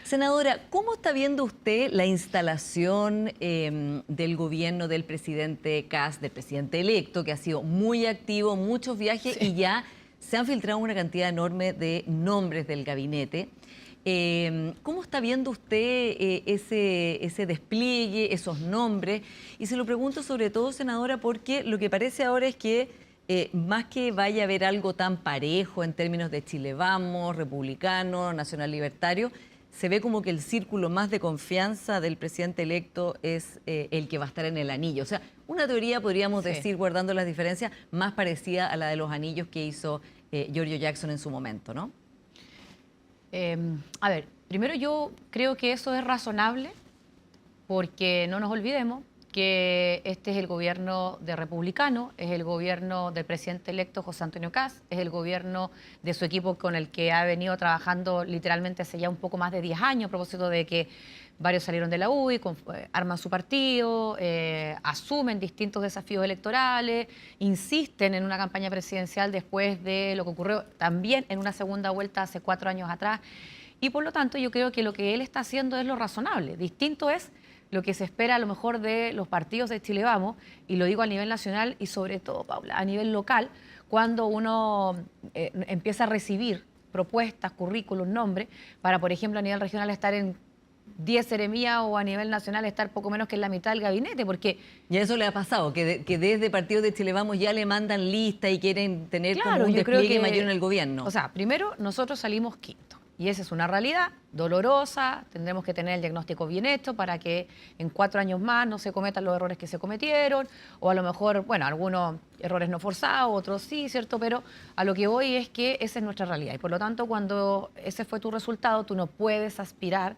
Senadora, ¿cómo está viendo usted la instalación del gobierno del presidente Kast, del presidente electo, que ha sido muy activo, muchos viajes y ya se han filtrado una cantidad enorme de nombres del gabinete? ¿Cómo está viendo usted ese despliegue, esos nombres? Y se lo pregunto sobre todo, senadora, porque lo que parece ahora es que más que vaya a haber algo tan parejo en términos de Chile Vamos, republicano, nacional libertario, se ve como que el círculo más de confianza del presidente electo es el que va a estar en el anillo. O sea, una teoría, podríamos decir, guardando las diferencias, más parecida a la de los anillos que hizo Giorgio Jackson en su momento, ¿no? A ver, primero yo creo que eso es razonable porque no nos olvidemos que este es el gobierno de republicano, es el gobierno del presidente electo José Antonio Kast, es el gobierno de su equipo con el que ha venido trabajando literalmente hace ya un poco más de 10 años, a propósito de que varios salieron de la UDI, arman su partido, asumen distintos desafíos electorales, insisten en una campaña presidencial después de lo que ocurrió también en una segunda vuelta hace 4 años atrás. Y por lo tanto yo creo que lo que él está haciendo es lo razonable. Distinto es lo que se espera a lo mejor de los partidos de Chile Vamos, y lo digo a nivel nacional y sobre todo, Paula, a nivel local, cuando uno empieza a recibir propuestas, currículum, nombres, para, por ejemplo, a nivel regional estar en 10 seremías o a nivel nacional estar poco menos que en la mitad del gabinete, porque... Y eso le ha pasado, que desde partidos de Chile Vamos ya le mandan lista y quieren tener como un yo creo despliegue que, mayor en el gobierno. O sea, primero nosotros salimos quinto. Y esa es una realidad dolorosa, tendremos que tener el diagnóstico bien hecho para que en 4 años más no se cometan los errores que se cometieron, o a lo mejor, bueno, algunos errores no forzados, otros sí, ¿cierto? Pero a lo que voy es que esa es nuestra realidad. Y por lo tanto, cuando ese fue tu resultado, tú no puedes aspirar a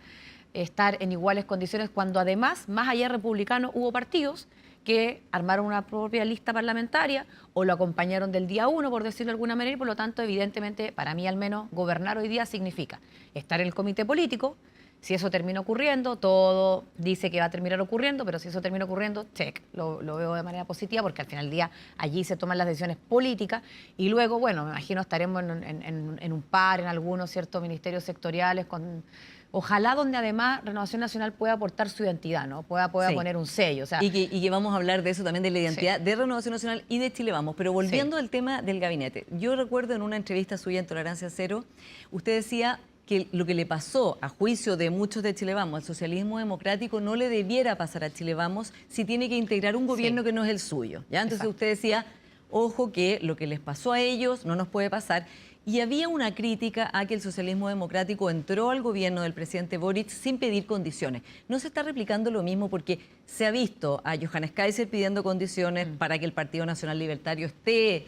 estar en iguales condiciones cuando además, más allá de republicanos, hubo partidos que armaron una propia lista parlamentaria o lo acompañaron del día 1, por decirlo de alguna manera, y por lo tanto, evidentemente, para mí al menos, gobernar hoy día significa estar en el comité político. Si eso termina ocurriendo, todo dice que va a terminar ocurriendo, pero si eso termina ocurriendo, check, lo veo de manera positiva, porque al final del día allí se toman las decisiones políticas y luego, bueno, me imagino estaremos en un par, en algunos ciertos ministerios sectoriales con... Ojalá donde además Renovación Nacional pueda aportar su identidad, ¿no? Pueda poner un sello. O sea, y que vamos a hablar de eso también, de la identidad de Renovación Nacional y de Chile Vamos. Pero volviendo al tema del gabinete, yo recuerdo en una entrevista suya en Tolerancia Cero, usted decía que lo que le pasó, a juicio de muchos de Chile Vamos, al socialismo democrático, no le debiera pasar a Chile Vamos si tiene que integrar un gobierno que no es el suyo, ¿ya? Entonces usted decía, ojo que lo que les pasó a ellos no nos puede pasar. Y había una crítica a que el socialismo democrático entró al gobierno del presidente Boric sin pedir condiciones. ¿No se está replicando lo mismo? Porque se ha visto a Johannes Kaiser pidiendo condiciones para que el Partido Nacional Libertario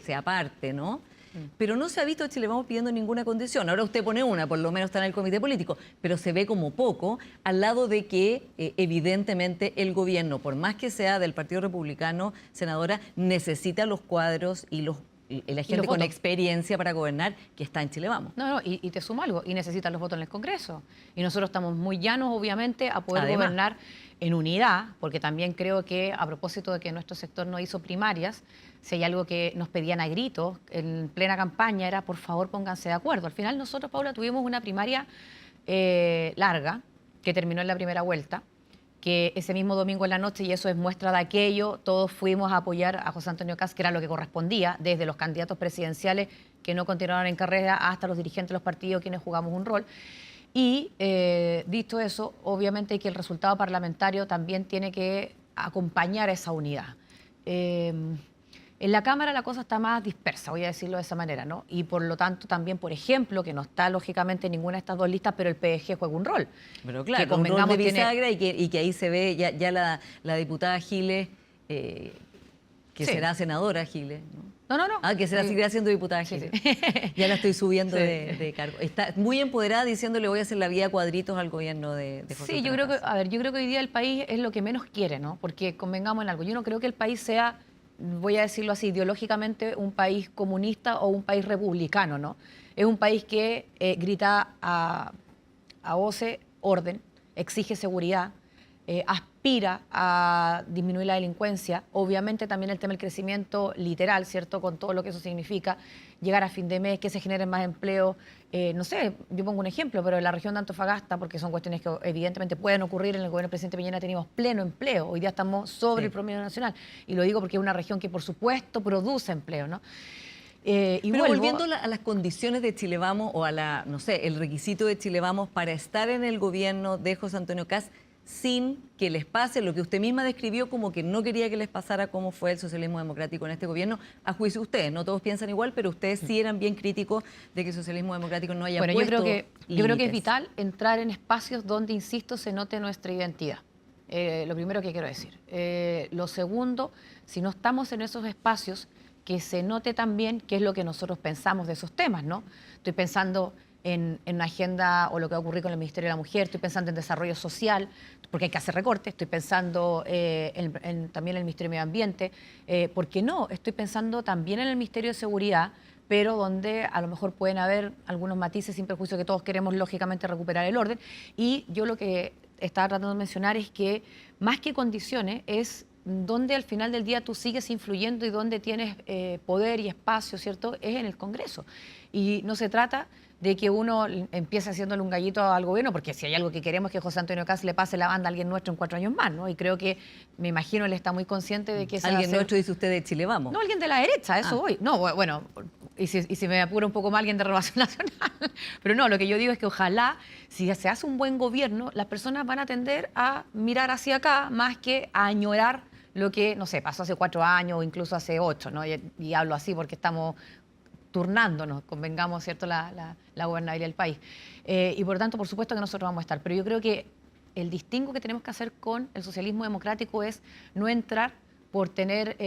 sea parte, ¿no? Pero no se ha visto a Chile Vamos pidiendo ninguna condición. Ahora usted pone una, por lo menos está en el comité político, pero se ve como poco, al lado de que evidentemente el gobierno, por más que sea del Partido Republicano, senadora, necesita los cuadros y la gente con experiencia para gobernar que está en Chile Vamos. No, y te sumo algo, y necesitan los votos en el Congreso. Y nosotros estamos muy llanos, obviamente, a poder gobernar en unidad, porque también creo que, a propósito de que nuestro sector no hizo primarias, si hay algo que nos pedían a gritos en plena campaña era, por favor, pónganse de acuerdo. Al final nosotros, Paula, tuvimos una primaria larga, que terminó en la primera vuelta, que ese mismo domingo en la noche, y eso es muestra de aquello, todos fuimos a apoyar a José Antonio Kast, que era lo que correspondía, desde los candidatos presidenciales que no continuaron en carrera hasta los dirigentes de los partidos, quienes jugamos un rol. Y dicho eso, obviamente que el resultado parlamentario también tiene que acompañar a esa unidad. En la Cámara la cosa está más dispersa, voy a decirlo de esa manera, ¿no? Y por lo tanto también, por ejemplo, que no está lógicamente en ninguna de estas dos listas, pero el PDG juega un rol. Pero claro, que un rol de bisagra y que ahí se ve ya la diputada Giles, que será senadora Giles, ¿no? No. Ah, que seguirá siendo diputada Giles. Ya la estoy subiendo de cargo. Está muy empoderada diciéndole voy a hacer la vida a cuadritos al gobierno de José. Sí, yo creo que hoy día el país es lo que menos quiere, ¿no? Porque convengamos en algo, yo no creo que el país sea, voy a decirlo así, ideológicamente un país comunista o un país republicano, ¿no? Es un país que grita a voces orden, exige seguridad, aspira a disminuir la delincuencia, obviamente también el tema del crecimiento literal, ¿cierto? Con todo lo que eso significa, llegar a fin de mes, que se generen más empleo. No sé, yo pongo un ejemplo, pero en la región de Antofagasta, porque son cuestiones que evidentemente pueden ocurrir, en el gobierno del presidente Piñera teníamos pleno empleo, hoy día estamos sobre el promedio nacional, y lo digo porque es una región que por supuesto produce empleo, ¿no? Pero volviendo a las condiciones de Chile Vamos o a la, no sé, el requisito de Chile Vamos para estar en el gobierno de José Antonio Kast sin que les pase lo que usted misma describió como que no quería que les pasara como fue el socialismo democrático en este gobierno, a juicio de ustedes, no todos piensan igual, pero ustedes sí eran bien críticos de que el socialismo democrático no haya puesto yo creo que es límites. vital entrar en espacios donde, insisto, se note nuestra identidad. Lo primero que quiero decir. Lo segundo, si no estamos en esos espacios, que se note también qué es lo que nosotros pensamos de esos temas, ¿no? Estoy pensando en una agenda o lo que va a ocurrir con el Ministerio de la Mujer, estoy pensando en desarrollo social, porque hay que hacer recortes, estoy pensando también en el Ministerio de Medio Ambiente, ¿por qué no? Estoy pensando también en el Ministerio de Seguridad, pero donde a lo mejor pueden haber algunos matices sin perjuicio que todos queremos lógicamente recuperar el orden. Y yo lo que estaba tratando de mencionar es que más que condiciones es donde al final del día tú sigues influyendo y donde tienes poder y espacio, ¿cierto? Es en el Congreso. Y no se trata de que uno empiece haciéndole un gallito al gobierno, porque si hay algo que queremos es que José Antonio Kast le pase la banda a alguien nuestro en 4 años más, ¿no? Y creo que, me imagino, él está muy consciente de que... ¿Alguien nuestro dice usted de Chile Vamos? No, alguien de la derecha, eso voy. No, bueno, y si me apura un poco más, alguien de Renovación Nacional. Pero no, lo que yo digo es que ojalá, si se hace un buen gobierno, las personas van a tender a mirar hacia acá más que a añorar lo que, no sé, pasó hace 4 años o incluso hace 8, ¿no? Y hablo así porque estamos turnándonos, convengamos, ¿cierto?, la gobernabilidad del país. Y por tanto, por supuesto que nosotros vamos a estar. Pero yo creo que el distingo que tenemos que hacer con el socialismo democrático es no entrar por tener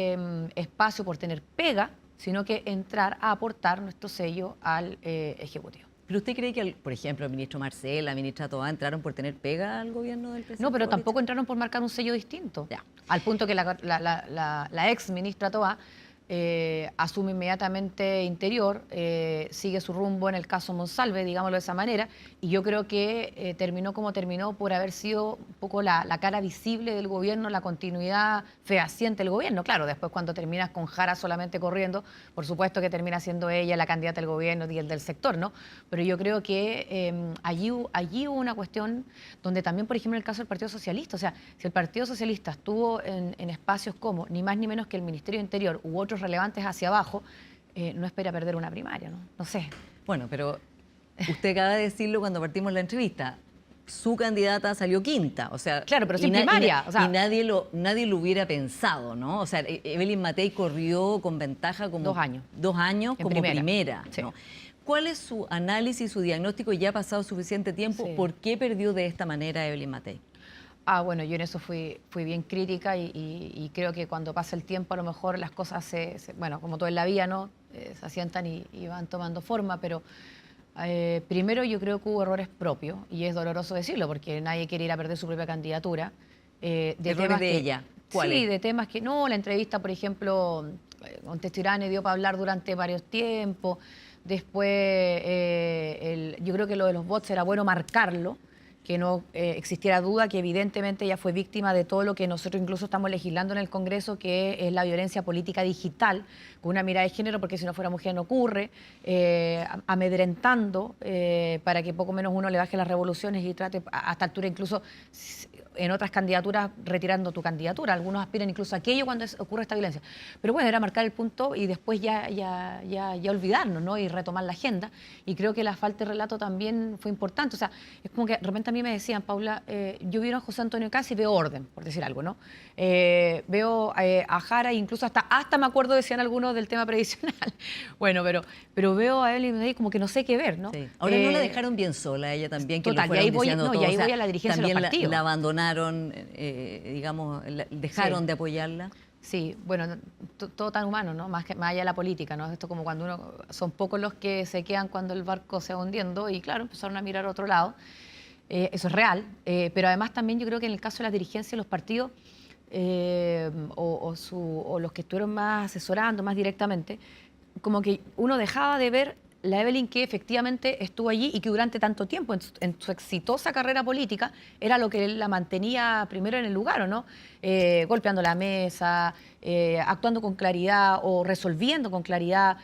espacio, por tener pega, sino que entrar a aportar nuestro sello al Ejecutivo. ¿Pero usted cree que, por ejemplo, el ministro Marcel, la ministra Tobá, entraron por tener pega al gobierno del presidente? No, pero Boric? tampoco entraron por marcar un sello distinto. Ya. Al punto que la ex ministra Tobá asume inmediatamente Interior, sigue su rumbo en el caso Monsalve, digámoslo de esa manera, y yo creo que terminó como terminó por haber sido un poco la cara visible del gobierno, la continuidad fehaciente del gobierno. Claro, después cuando terminas con Jara solamente corriendo, por supuesto que termina siendo ella la candidata del gobierno y el del sector, ¿no? Pero yo creo que allí hubo una cuestión donde también, por ejemplo, en el caso del Partido Socialista, o sea, si el Partido Socialista estuvo en espacios como, ni más ni menos que el Ministerio de Interior u otros relevantes hacia abajo, no espera perder una primaria, ¿no? No sé. Bueno, pero usted acaba de decirlo cuando partimos la entrevista. Su candidata salió quinta, o sea... Claro, pero sin primaria. Y nadie lo hubiera pensado, ¿no? O sea, Evelyn Matei corrió con ventaja como... 2 años. 2 años En como primera. ¿no? Sí. ¿Cuál es su análisis, su diagnóstico? Ya ha pasado suficiente tiempo. Sí. ¿Por qué perdió de esta manera Evelyn Matei? Bueno, yo en eso fui bien crítica y creo que cuando pasa el tiempo a lo mejor las cosas bueno, como todo en la vida, ¿no? Se asientan y van tomando forma, pero primero yo creo que hubo errores propios y es doloroso decirlo porque nadie quiere ir a perder su propia candidatura. ¿Errores de ella? ¿Cuáles? Sí, de temas que no, la entrevista, por ejemplo, con Testirane dio para hablar durante varios tiempos. Después, yo creo que lo de los bots era bueno marcarlo, que no existiera duda que evidentemente ella fue víctima de todo lo que nosotros incluso estamos legislando en el Congreso, que es la violencia política digital, con una mirada de género, porque si no fuera mujer no ocurre, amedrentando para que poco menos uno le baje las revoluciones y trate a esta altura incluso en otras candidaturas retirando tu candidatura. Algunos aspiran incluso a aquello cuando ocurre esta violencia. Pero bueno, era marcar el punto y después ya olvidarnos, ¿no? Y retomar la agenda. Y creo que la falta de relato también fue importante. O sea, es como que de repente a mí me decían, Paula, yo vi a José Antonio Kast y veo orden, por decir algo, ¿no? Veo a Jara, incluso hasta me acuerdo, decían algunos, del tema previsional. Bueno, pero veo a Evelyn Matei como que no sé qué ver, ¿no? Sí. Ahora no la dejaron bien sola, ella también, que total, lo fueron y diciendo todo. ahí O sea, voy a la dirigencia de los partidos. La abandonaron, digamos, dejaron Sí. de apoyarla. Sí, bueno, todo tan humano, ¿no? Más allá de la política, ¿no? Esto como cuando son pocos los que se quedan cuando el barco se va hundiendo y claro, empezaron a mirar a otro lado. Eso es real, pero además también yo creo que en el caso de la dirigencia de los partidos o los que estuvieron más asesorando más directamente, como que uno dejaba de ver la Evelyn que efectivamente estuvo allí y que durante tanto tiempo, en su exitosa carrera política, era lo que la mantenía primero en el lugar, ¿o no? Golpeando la mesa, actuando con claridad o resolviendo con claridad.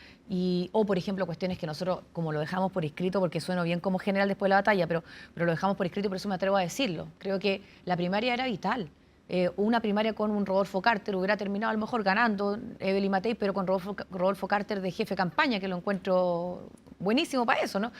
O, por ejemplo, cuestiones que nosotros, como lo dejamos por escrito, porque suena bien como general después de la batalla, pero lo dejamos por escrito y por eso me atrevo a decirlo. Creo que la primaria era vital. Una primaria con un Rodolfo Carter hubiera terminado a lo mejor ganando Evelyn Matei, pero con Rodolfo Carter de jefe de campaña, que lo encuentro buenísimo para eso, ¿no?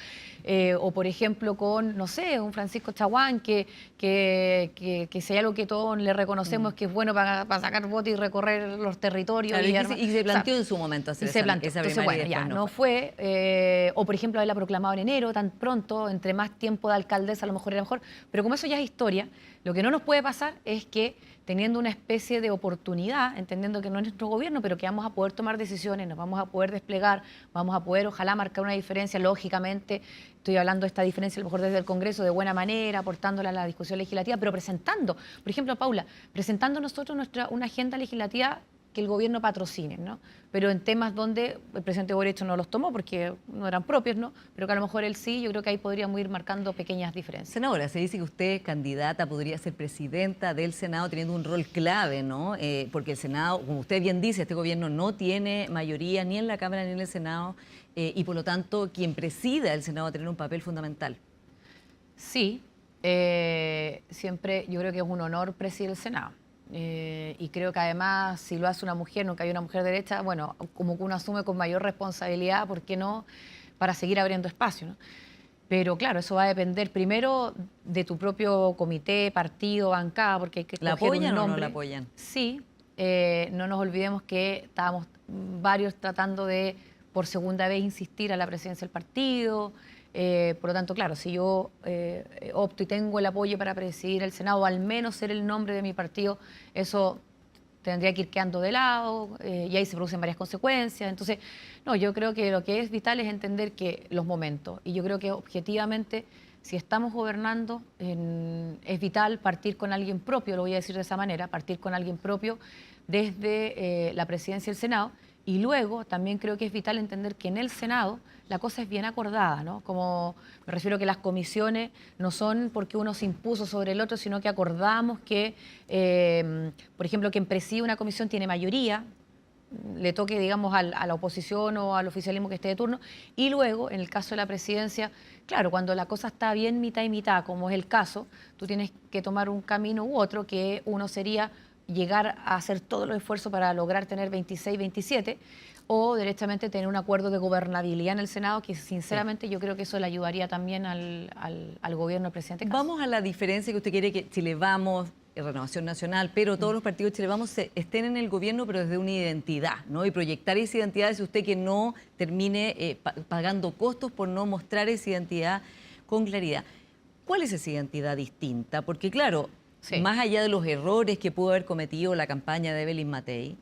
O por ejemplo con, no sé, un Francisco Chaguán, que si hay algo que todos le reconocemos que es bueno para sacar votos y recorrer los territorios. Claro, y se planteó en su momento hacer esa Entonces, primaria. bueno, ya, no fue. O por ejemplo, haberla proclamado en enero, tan pronto, entre más tiempo de alcaldesa, a lo mejor era mejor. Pero como eso ya es historia, lo que no nos puede pasar es que teniendo una especie de oportunidad, entendiendo que no es nuestro gobierno, pero que vamos a poder tomar decisiones, nos vamos a poder desplegar, vamos a poder, ojalá, marcar una diferencia, lógicamente, estoy hablando de esta diferencia a lo mejor desde el Congreso, de buena manera, aportándola a la discusión legislativa, pero presentando, por ejemplo, Paula, presentando nosotros una agenda legislativa que el gobierno patrocine, ¿no? Pero en temas donde el presidente Boric no los tomó porque no eran propios, ¿no? Pero que a lo mejor él sí, yo creo que ahí podríamos ir marcando pequeñas diferencias. Senadora, se dice que usted, candidata, podría ser presidenta del Senado teniendo un rol clave, ¿no? Porque el Senado, como usted bien dice, este gobierno no tiene mayoría ni en la Cámara ni en el Senado y por lo tanto quien presida el Senado va a tener un papel fundamental. Sí, siempre yo creo que es un honor presidir el Senado. Y creo que además, si lo hace una mujer, nunca hay una mujer derecha, bueno, como que uno asume con mayor responsabilidad, ¿por qué no?, para seguir abriendo espacio, ¿no? Pero claro, eso va a depender primero de tu propio comité, partido, bancada, porque hay que ¿La escoger apoyan un o nombre. no la apoyan? Sí, no nos olvidemos que estábamos varios tratando de, por segunda vez, insistir a la presidencia del partido. Por lo tanto, claro, si yo opto y tengo el apoyo para presidir el Senado, o al menos ser el nombre de mi partido, eso tendría que ir quedando de lado y ahí se producen varias consecuencias. Entonces, no, yo creo que lo que es vital es entender que los momentos, y yo creo que objetivamente, si estamos gobernando, es vital partir con alguien propio, lo voy a decir de esa manera, partir con alguien propio desde la presidencia del Senado. Y luego también creo que es vital entender que en el Senado la cosa es bien acordada, ¿no? Como me refiero a que las comisiones no son porque uno se impuso sobre el otro, sino que acordamos que, por ejemplo, quien preside una comisión tiene mayoría, le toque, digamos, a la oposición o al oficialismo que esté de turno, y luego, en el caso de la presidencia, claro, cuando la cosa está bien mitad y mitad, como es el caso, tú tienes que tomar un camino u otro, que uno sería llegar a hacer todos los esfuerzos para lograr tener 26, 27, o directamente tener un acuerdo de gobernabilidad en el Senado, que sinceramente yo creo que eso le ayudaría también al gobierno del presidente Kast. Vamos a la diferencia que usted quiere que Chile Vamos, Renovación Nacional, pero todos los partidos de Chile Vamos estén en el gobierno, pero desde una identidad, ¿no? Y proyectar esa identidad es usted que no termine pagando costos por no mostrar esa identidad con claridad. ¿Cuál es esa identidad distinta? Porque claro, sí, más allá de los errores que pudo haber cometido la campaña de Evelyn Matei,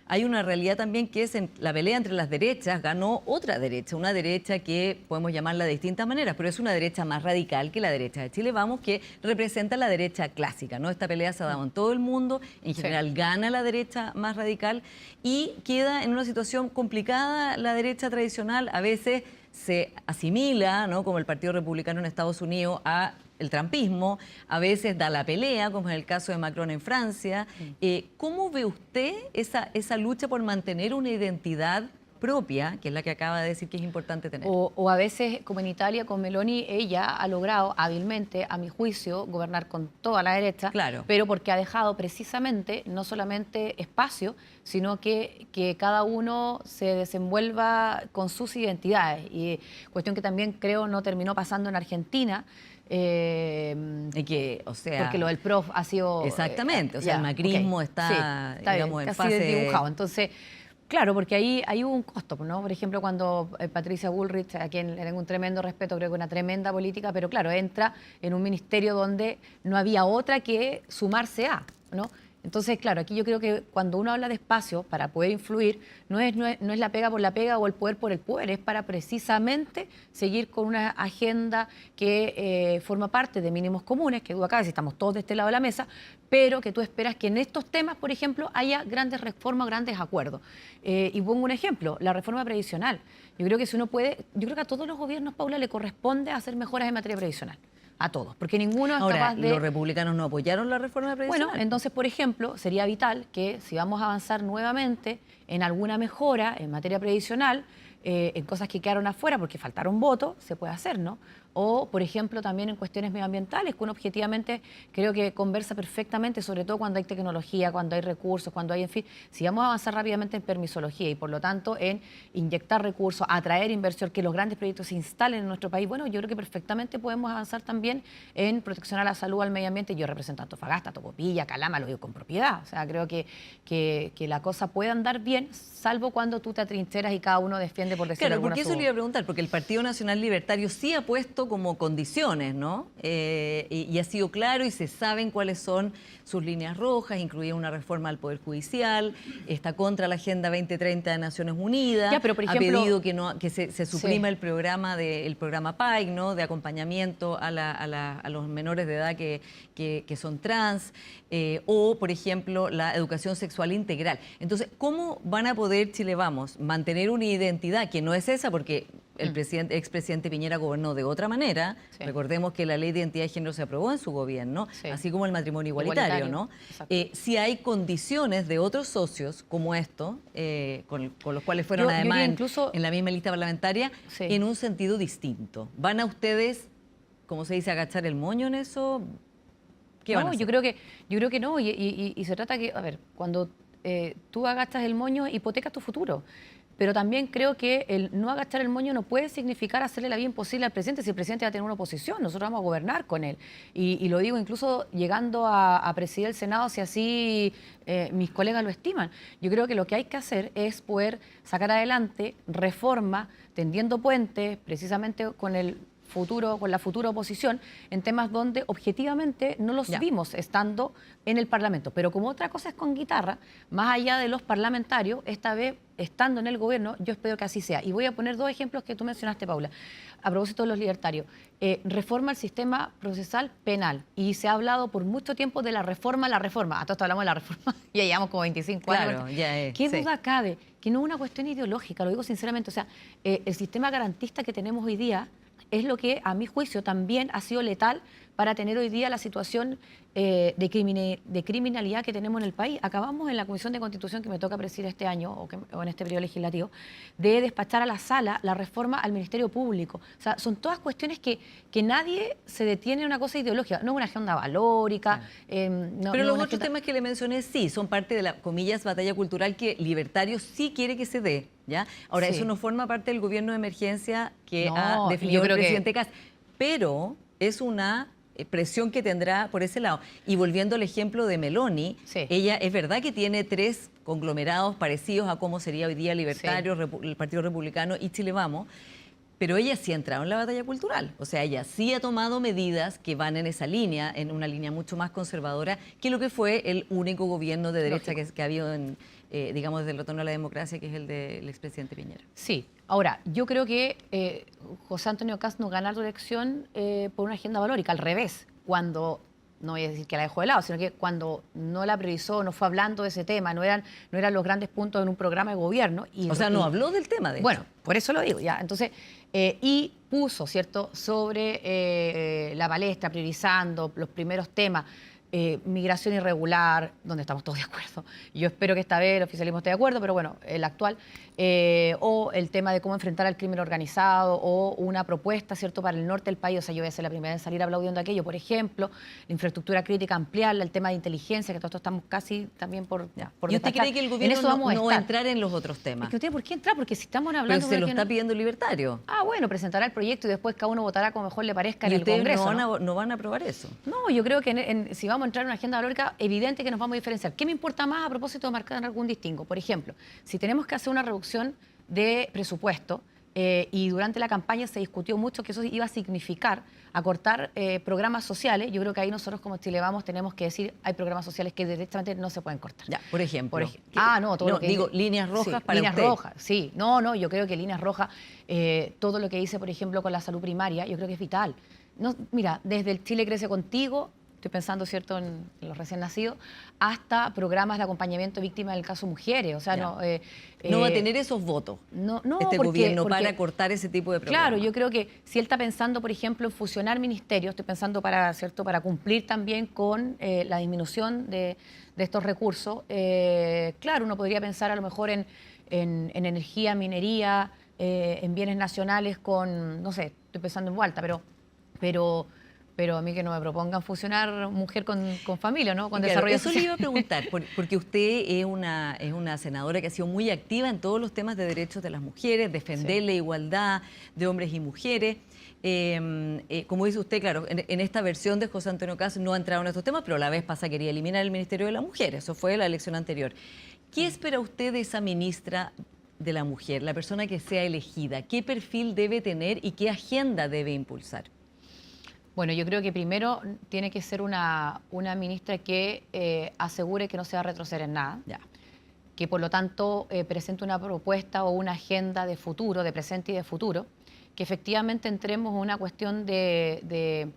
hay una realidad también que es en la pelea entre las derechas, ganó otra derecha, una derecha que podemos llamarla de distintas maneras, pero es una derecha más radical que la derecha de Chile Vamos, que representa la derecha clásica, ¿no? Esta pelea se ha dado en todo el mundo, en general sí, gana la derecha más radical y queda en una situación complicada la derecha tradicional, a veces se asimila, ¿no?, como el Partido Republicano en Estados Unidos, a el trumpismo, a veces da la pelea, como en el caso de Macron en Francia. ¿Cómo ve usted esa lucha por mantener una identidad propia, que es la que acaba de decir que es importante tener? O a veces, como en Italia, con Meloni, ella ha logrado hábilmente, a mi juicio, gobernar con toda la derecha, claro, pero porque ha dejado precisamente, no solamente espacio, sino que cada uno se desenvuelva con sus identidades. Y cuestión que también creo no terminó pasando en Argentina, que, o sea, porque lo del PROF ha sido... Exactamente, o sea, el macrismo está, sí, digamos, bien, en fase... dibujado. Entonces, claro, porque ahí hubo un costo, ¿no? Por ejemplo, cuando Patricia Bullrich, a quien le tengo un tremendo respeto, creo que una tremenda política, pero claro, entra en un ministerio donde no había otra que sumarse a, ¿no? Entonces, claro, aquí yo creo que cuando uno habla de espacio para poder influir, no es la pega por la pega o el poder por el poder, es para precisamente seguir con una agenda que forma parte de mínimos comunes, que duda cabe si estamos todos de este lado de la mesa, pero que tú esperas que en estos temas, por ejemplo, haya grandes reformas, grandes acuerdos. Y pongo un ejemplo, la reforma previsional. Yo creo que si uno puede, yo creo que a todos los gobiernos, Paula, le corresponde hacer mejoras en materia previsional. A todos, porque ninguno es capaz de... los republicanos no apoyaron la reforma previsional. Bueno, entonces, por ejemplo, sería vital que si vamos a avanzar nuevamente en alguna mejora en materia previsional, en cosas que quedaron afuera porque faltaron votos, se puede hacer, ¿no? O, por ejemplo, también en cuestiones medioambientales, que uno objetivamente creo que conversa perfectamente, sobre todo cuando hay tecnología, cuando hay recursos, cuando hay, en fin, si vamos a avanzar rápidamente en permisología y, por lo tanto, en inyectar recursos, atraer inversión, que los grandes proyectos se instalen en nuestro país, bueno, yo creo que perfectamente podemos avanzar también en protección a la salud, al medio ambiente. Yo represento a Antofagasta, Tocopilla, Calama, lo digo con propiedad. O sea, creo que la cosa puede andar bien, salvo cuando tú te atrincheras y cada uno defiende, por decirlo Claro, alguna porque eso le iba a preguntar, porque el Partido Nacional Libertario sí ha puesto como condiciones, ¿no? Y ha sido claro y se saben cuáles son sus líneas rojas, incluía una reforma al Poder Judicial, está contra la Agenda 2030 de Naciones Unidas, Ya, pero por ha ejemplo, pedido que se suprima sí. el programa PAIC, ¿no? De acompañamiento a los menores de edad que son trans, o, por ejemplo, la educación sexual integral. Entonces, ¿cómo van a poder, Chile Vamos, mantener una identidad que no es esa? Porque el expresidente Piñera gobernó de otra manera. Sí. Recordemos que la ley de identidad de género se aprobó en su gobierno, Sí. así como el matrimonio igualitario, ¿no? Si hay condiciones de otros socios como esto, con los cuales fueron Yo además diría incluso, en la misma lista parlamentaria, sí, en un sentido distinto. ¿Van a ustedes, como se dice, agachar el moño en eso? ¿Qué van a no, hacer? yo creo que no, y se trata que, a ver, cuando tú agachas el moño, hipotecas tu futuro. Pero también creo que el no agachar el moño no puede significar hacerle la vida imposible al presidente si el presidente va a tener una oposición. Nosotros vamos a gobernar con él. Y lo digo incluso llegando a presidir el Senado, si así mis colegas lo estiman. Yo creo que lo que hay que hacer es poder sacar adelante reforma, tendiendo puentes, precisamente con el futuro, con la futura oposición, en temas donde objetivamente no los vimos estando en el Parlamento. Pero como otra cosa es con guitarra, más allá de los parlamentarios, esta vez estando en el gobierno, yo espero que así sea. Y voy a poner dos ejemplos que tú mencionaste, Paula, a propósito de los libertarios. Reforma al sistema procesal penal. Y se ha hablado por mucho tiempo de la reforma. A todo esto hablamos de la reforma, ya llevamos como 25 años. ¿Qué duda cabe? Que no es una cuestión ideológica, lo digo sinceramente. O sea, el sistema garantista que tenemos hoy día es lo que, a mi juicio, también ha sido letal para tener hoy día la situación de criminalidad que tenemos en el país. Acabamos en la Comisión de Constitución que me toca presidir este año, o en este periodo legislativo, de despachar a la sala la reforma al Ministerio Público. O sea, son todas cuestiones que nadie se detiene en una cosa ideológica, no es una agenda valórica. Pero los otros temas que le mencioné sí, son parte de la, comillas, batalla cultural que Libertario sí quiere que se dé. ¿Ya? Ahora, eso no forma parte del gobierno de emergencia que ha definido el presidente Kast, pero es una presión que tendrá por ese lado. Y volviendo al ejemplo de Meloni, ella es verdad que tiene 3 conglomerados parecidos a cómo sería hoy día Libertario, el Partido Republicano y Chile Vamos, pero ella sí ha entrado en la batalla cultural. O sea, ella sí ha tomado medidas que van en esa línea, en una línea mucho más conservadora que lo que fue el único gobierno de derecha que ha habido en, digamos, desde el retorno a la democracia, que es el del expresidente Piñera. Sí. Ahora, yo creo que José Antonio Kast no gana la elección por una agenda valórica, al revés. Cuando, no voy a decir que la dejó de lado, sino que cuando no la previsó, no fue hablando de ese tema, no eran los grandes puntos en un programa de gobierno. O sea, no habló del tema, de hecho. Bueno, por eso lo digo, ya. Entonces, y puso, ¿cierto?, sobre la palestra, priorizando los primeros temas, migración irregular, donde estamos todos de acuerdo. Yo espero que esta vez el oficialismo esté de acuerdo, pero bueno, el actual, o el tema de cómo enfrentar al crimen organizado, o una propuesta, ¿cierto?, para el norte del país. O sea, yo voy a ser la primera en salir aplaudiendo aquello, por ejemplo, la infraestructura crítica, ampliarla, el tema de inteligencia, que todos estamos casi también por ¿Y usted cree que el gobierno no va a entrar en los otros temas? Es que no tiene por qué entrar, porque si estamos hablando... Pero se lo está pidiendo el Libertario. Ah, bueno, presentará el proyecto y después cada uno votará como mejor le parezca en el Congreso. No van a aprobar eso? No, yo creo que si vamos a entrar en una agenda valórica, evidente que nos vamos a diferenciar. ¿Qué me importa más a propósito de marcar algún distingo? Por ejemplo, si tenemos que hacer una reducción de presupuesto, y durante la campaña se discutió mucho que eso iba a significar acortar programas sociales. Yo creo que ahí nosotros como Chile Vamos tenemos que decir, hay programas sociales que directamente no se pueden cortar. Ya, por ejemplo. Todo lo que digo, líneas rojas sí, para líneas usted. rojas, sí. No, yo creo que líneas rojas, todo lo que dice, por ejemplo, con la salud primaria, yo creo que es vital. No, mira, desde el Chile Crece Contigo, estoy pensando, ¿cierto?, en los recién nacidos, hasta programas de acompañamiento víctima del caso mujeres. O sea, no va a tener esos votos este gobierno para cortar ese tipo de programas. Claro, yo creo que si él está pensando, por ejemplo, en fusionar ministerios, estoy pensando para cumplir también con la disminución de estos recursos. Claro, uno podría pensar a lo mejor en energía, minería, en bienes nacionales con, no sé, estoy pensando en Vuelta, pero a mí que no me propongan fusionar mujer con familia, ¿no? Con claro, desarrollo eso social. le iba a preguntar, porque usted es una senadora que ha sido muy activa en todos los temas de derechos de las mujeres, defender la igualdad de hombres y mujeres. Como dice usted, claro, en esta versión de José Antonio Caz no ha entrado en estos temas, pero la vez pasada quería eliminar el Ministerio de la Mujer. Eso fue la elección anterior. ¿Qué espera usted de esa ministra de la Mujer, la persona que sea elegida? ¿Qué perfil debe tener y qué agenda debe impulsar? Bueno, yo creo que primero tiene que ser una ministra que asegure que no se va a retroceder en nada, que por lo tanto presente una propuesta o una agenda de futuro, de presente y de futuro, que efectivamente entremos en una cuestión de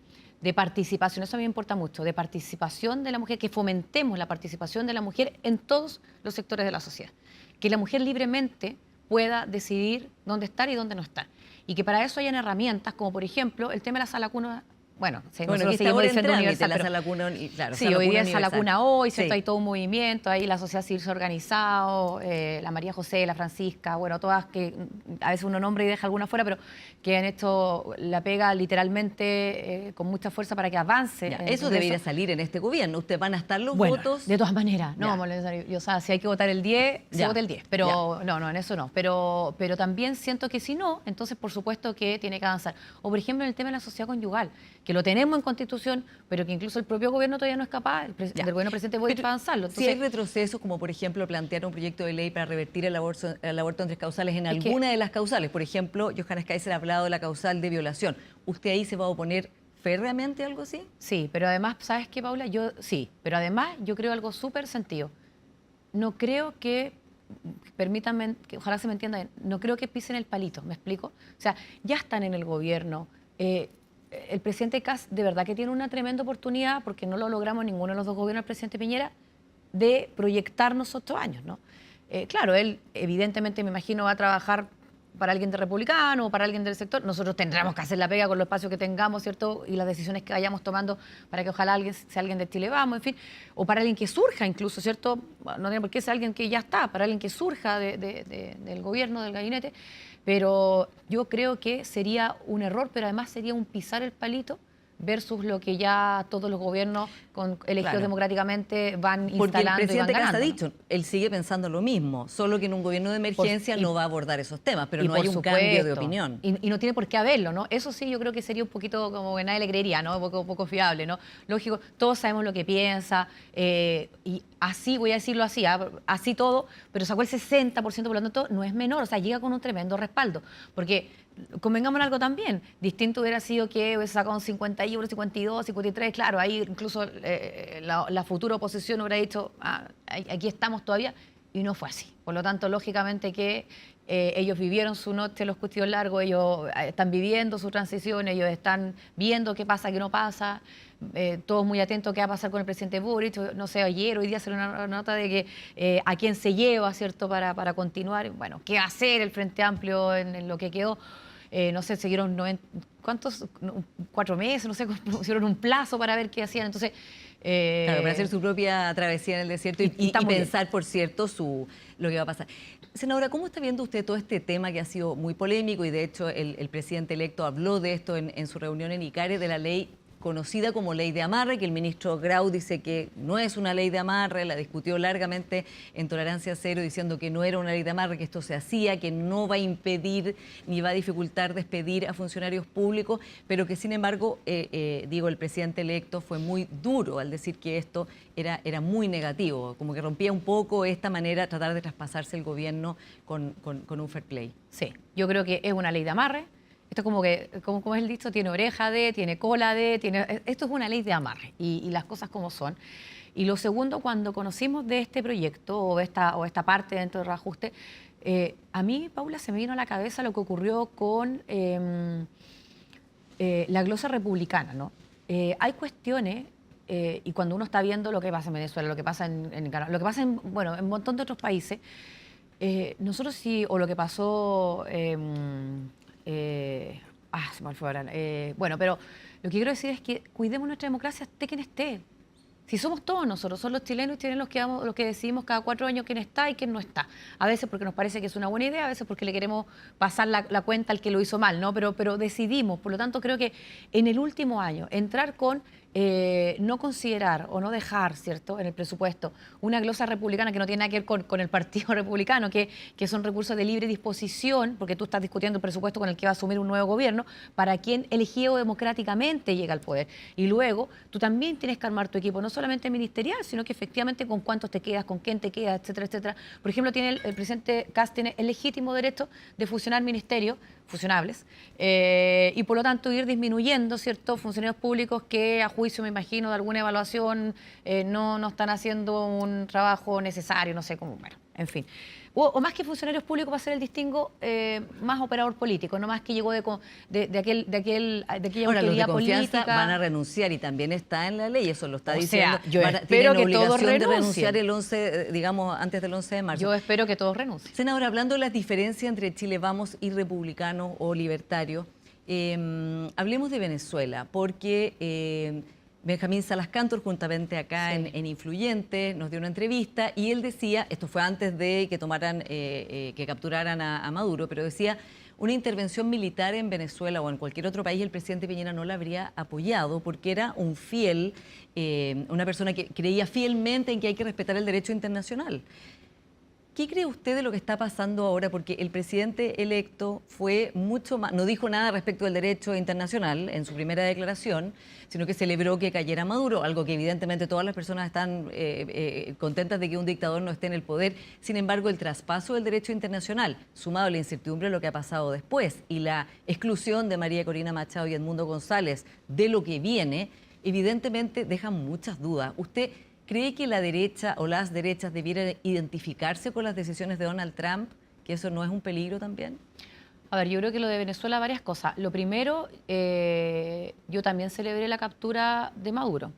participación, eso a mí me importa mucho, de participación de la mujer, que fomentemos la participación de la mujer en todos los sectores de la sociedad, que la mujer libremente pueda decidir dónde estar y dónde no estar, y que para eso hayan herramientas como por ejemplo el tema de la sala cuna. Bueno, nosotros seguimos diciendo universal, la sala cuna, claro, sí, hoy día es Sala Cuna Hoy, ¿cierto? Sí. Hay todo un movimiento, ahí la sociedad civil se ha organizado, la María José, la Francisca, bueno, todas que a veces uno nombra y deja alguna fuera, pero que han hecho la pega literalmente con mucha fuerza para que avance. Eso debería salir en este gobierno. Ustedes van a estar los votos. De todas maneras, no, o sea, si hay que votar el 10, se vota el 10, pero no, en eso no. Pero también siento que si no, entonces por supuesto que tiene que avanzar. O por ejemplo en el tema de la sociedad conyugal, que lo tenemos en Constitución, pero que incluso el propio gobierno todavía no es capaz, el gobierno presidente Boric, para avanzarlo. Entonces, si hay retrocesos, como por ejemplo plantear un proyecto de ley para revertir el aborto en tres causales en alguna de las causales, por ejemplo, Johannes Kaiser ha hablado de la causal de violación, ¿usted ahí se va a oponer férreamente a algo así? Sí, pero además, ¿sabes qué, Paula? Pero además yo creo algo súper sentido. No creo que, permítanme, que ojalá se me entienda bien, no creo que pisen el palito, ¿me explico? O sea, ya están en el gobierno. El presidente Kaz de verdad que tiene una tremenda oportunidad, porque no lo logramos en ninguno de los dos gobiernos del presidente Piñera, de proyectarnos 8 años, ¿no? Claro, él evidentemente me imagino va a trabajar para alguien de republicano o para alguien del sector. Nosotros tendremos que hacer la pega con los espacios que tengamos, ¿cierto? Y las decisiones que vayamos tomando para que ojalá sea alguien de Chile Vamos, en fin. O para alguien que surja incluso, ¿cierto? No tiene por qué ser alguien que ya está, para alguien que surja del gobierno, del gabinete. Pero yo creo que sería un error, pero además sería un pisar el palito versus lo que ya todos los gobiernos elegidos democráticamente van instalando. Porque el presidente y van ganando, Kaz ha dicho, él sigue pensando lo mismo, solo que en un gobierno de emergencia no va a abordar esos temas, pero no hay un cambio de opinión. Y no tiene por qué haberlo, ¿no? Eso sí, yo creo que sería un poquito como que nadie le creería, ¿no? Poco fiable, ¿no? Lógico, todos sabemos lo que piensa, y así, voy a decirlo así, así todo, pero sacó el 60%, por lo tanto, no es menor, o sea, llega con un tremendo respaldo, porque convengamos en algo también, distinto hubiera sido que hubiese sacado un 51, 52, 53, claro, ahí incluso la futura oposición hubiera dicho, aquí estamos todavía, y no fue así. Por lo tanto, lógicamente que ellos vivieron su noche los cuchillos largos, ellos están viviendo su transición, ellos están viendo qué pasa, qué no pasa, todos muy atentos a qué va a pasar con el presidente Boric. No sé, hoy día salió una nota de que a quién se lleva, ¿cierto?, para continuar. Bueno, qué hacer el Frente Amplio en lo que quedó. No sé, siguieron 4 meses, no sé, pusieron un plazo para ver qué hacían. Entonces, claro, para hacer su propia travesía en el desierto y pensar, por cierto, lo que va a pasar. Senadora, ¿cómo está viendo usted todo este tema que ha sido muy polémico y de hecho el presidente electo habló de esto en su reunión en ICARE, de la ley conocida como ley de amarre, que el ministro Grau dice que no es una ley de amarre, la discutió largamente en Tolerancia Cero diciendo que no era una ley de amarre, que esto se hacía, que no va a impedir ni va a dificultar despedir a funcionarios públicos, pero que sin embargo, el presidente electo fue muy duro al decir que esto era muy negativo, como que rompía un poco esta manera, tratar de traspasarse el gobierno con un fair play. Sí, yo creo que es una ley de amarre. Esto como es el dicho, tiene oreja de, tiene cola de, esto es una ley de amarre y las cosas como son. Y lo segundo, cuando conocimos de este proyecto o esta parte dentro del reajuste, a mí, Paula, se me vino a la cabeza lo que ocurrió con la glosa republicana, ¿no? Hay cuestiones, y cuando uno está viendo lo que pasa en Venezuela, lo que pasa en Nicaragua, lo que pasa en un montón de otros países, nosotros sí, o lo que pasó... se me fue ahora. Bueno, pero lo que quiero decir es que cuidemos nuestra democracia esté quien esté. Si somos todos nosotros, son los chilenos y chilenos los que decidimos cada 4 años quién está y quién no está. A veces porque nos parece que es una buena idea, a veces porque le queremos pasar la cuenta al que lo hizo mal, ¿no? Pero decidimos. Por lo tanto, creo que en el último año entrar con no considerar o no dejar, ¿cierto?, en el presupuesto una glosa republicana que no tiene nada que ver con el Partido Republicano, que son recursos de libre disposición, porque tú estás discutiendo el presupuesto con el que va a asumir un nuevo gobierno, para quien elegido democráticamente llega al poder. Y luego tú también tienes que armar tu equipo, no solamente ministerial, sino que efectivamente con cuántos te quedas, con quién te quedas, etcétera, etcétera. Por ejemplo, el presidente Kast tiene el legítimo derecho de fusionar ministerios fusionables y por lo tanto ir disminuyendo ciertos funcionarios públicos que a juicio, me imagino, de alguna evaluación no están haciendo un trabajo necesario, no sé cómo, bueno, en fin. O más que funcionarios públicos va a ser el distingo más operador político, no más que llegó de aquella Ahora, autoridad los de confianza política. van a renunciar y también está en la ley, eso lo está diciendo. Yo tienen espero que obligación todos de renuncien. renunciar el 11, antes del 11 de marzo. Yo espero que todos renuncien. Senadora, hablando de las diferencias entre Chile Vamos y republicano o libertario, hablemos de Venezuela, porque Benjamín Salas Cantor, juntamente acá en Influyente, nos dio una entrevista y él decía, esto fue antes de que que capturaran a Maduro, pero decía, una intervención militar en Venezuela o en cualquier otro país, el presidente Piñera no la habría apoyado porque era una persona que creía fielmente en que hay que respetar el derecho internacional. ¿Qué cree usted de lo que está pasando ahora? Porque el presidente electo fue mucho más, no dijo nada respecto del derecho internacional en su primera declaración, sino que celebró que cayera Maduro, algo que evidentemente todas las personas están contentas de que un dictador no esté en el poder. Sin embargo, el traspaso del derecho internacional, sumado a la incertidumbre de lo que ha pasado después y la exclusión de María Corina Machado y Edmundo González de lo que viene, evidentemente dejan muchas dudas. ¿Usted cree que la derecha o las derechas debieran identificarse con las decisiones de Donald Trump? ¿Que eso no es un peligro también? A ver, yo creo que lo de Venezuela, varias cosas. Lo primero, yo también celebré la captura de Maduro.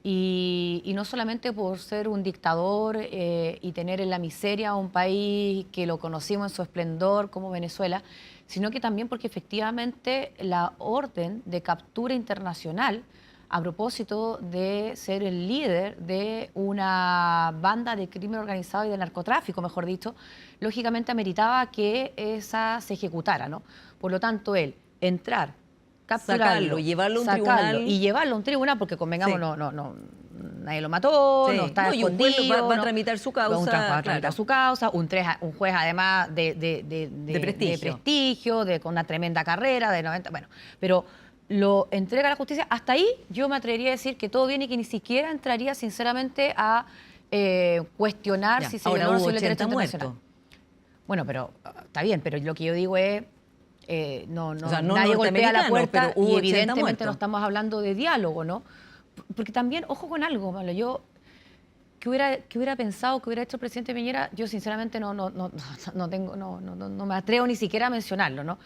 Y no solamente por ser un dictador y tener en la miseria a un país que lo conocimos en su esplendor como Venezuela, sino que también porque efectivamente la orden de captura internacional, a propósito de ser el líder de una banda de crimen organizado y de narcotráfico, mejor dicho, lógicamente ameritaba que esa se ejecutara, ¿no? Por lo tanto, él entrar, capturarlo, llevarlo a un tribunal. Y llevarlo a un tribunal, porque convengamos, nadie lo mató, no está escondido. Y un juez va a tramitar su causa. Va a tramitar su causa, un juez además de prestigio, con una tremenda carrera, de 90, bueno, pero lo entrega a la justicia. Hasta ahí yo me atrevería a decir que todo bien y que ni siquiera entraría sinceramente a cuestionar si se violó o no el derecho internacional. Bueno, pero está bien, pero lo que yo digo es nadie golpea la puerta y evidentemente no estamos hablando de diálogo, ¿no? Porque también, ojo con algo, Pablo, yo ¿qué hubiera pensado, que hubiera hecho el presidente Piñera? Yo sinceramente no me atrevo ni siquiera a mencionarlo, ¿no?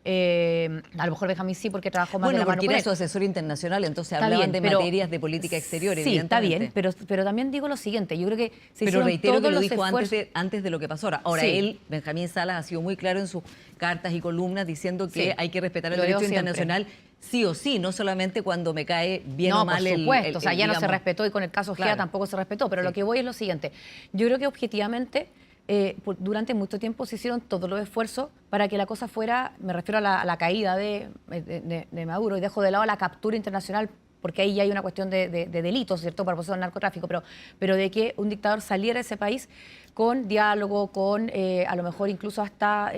A lo mejor Benjamín sí, porque trabajó más de la mano con él. Era su asesor internacional, entonces hablaban de materias de política exterior, sí, evidentemente. está bien, pero también digo lo siguiente, yo creo que pero reitero que lo dijo esfuerzos antes de lo que pasó ahora. Ahora, él, Benjamín Salas, ha sido muy claro en sus cartas y columnas diciendo que hay que respetar el derecho internacional sí o sí, no solamente cuando me cae bien o mal el... No, por supuesto, ya no se respetó y con el caso Gea tampoco se respetó, pero lo que voy es lo siguiente. Yo creo que objetivamente durante mucho tiempo se hicieron todos los esfuerzos para que la cosa fuera, me refiero a la caída de Maduro, y dejo de lado la captura internacional porque ahí ya hay una cuestión de delitos, ¿cierto?, para propósito del narcotráfico, pero de que un dictador saliera de ese país con diálogo, con a lo mejor incluso hasta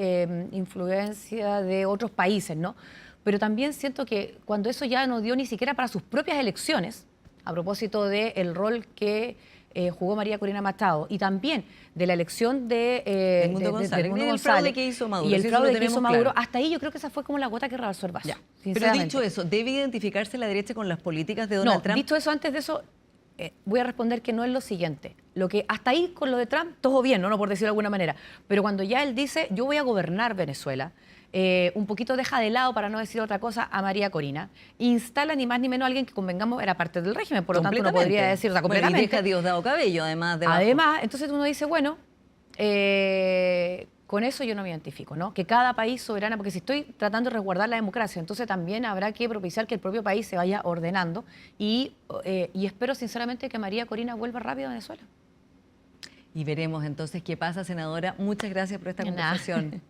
influencia de otros países, ¿no? Pero también siento que cuando eso ya no dio ni siquiera para sus propias elecciones, a propósito del rol que jugó María Corina Machado y también de la elección de Edmundo González, Edmundo y el González fraude que hizo Maduro, y el si eso fraude lo que hizo tenemos Maduro, claro. hasta ahí yo creo que esa fue como la gota que rebasó el vaso. Ya. Pero Sinceramente. dicho eso, ¿debe identificarse la derecha con las políticas de No, Donald Trump? dicho eso, antes de eso, voy a responder que no es lo siguiente. Lo que hasta ahí con lo de Trump, todo bien, ¿no? Por decirlo de alguna manera. Pero cuando ya él dice, yo voy a gobernar Venezuela, un poquito deja de lado, para no decir otra cosa, a María Corina, instala ni más ni menos a alguien que, convengamos, era parte del régimen, por lo tanto uno podría decir, o sea, Bueno, completamente. y deja a Diosdado Cabello, además de abajo. Además, entonces uno dice, bueno, con eso yo no me identifico, ¿no? Que cada país soberana, porque si estoy tratando de resguardar la democracia, entonces también habrá que propiciar que el propio país se vaya ordenando y espero sinceramente que María Corina vuelva rápido a Venezuela. Y veremos entonces qué pasa, senadora. Muchas gracias por esta conversación.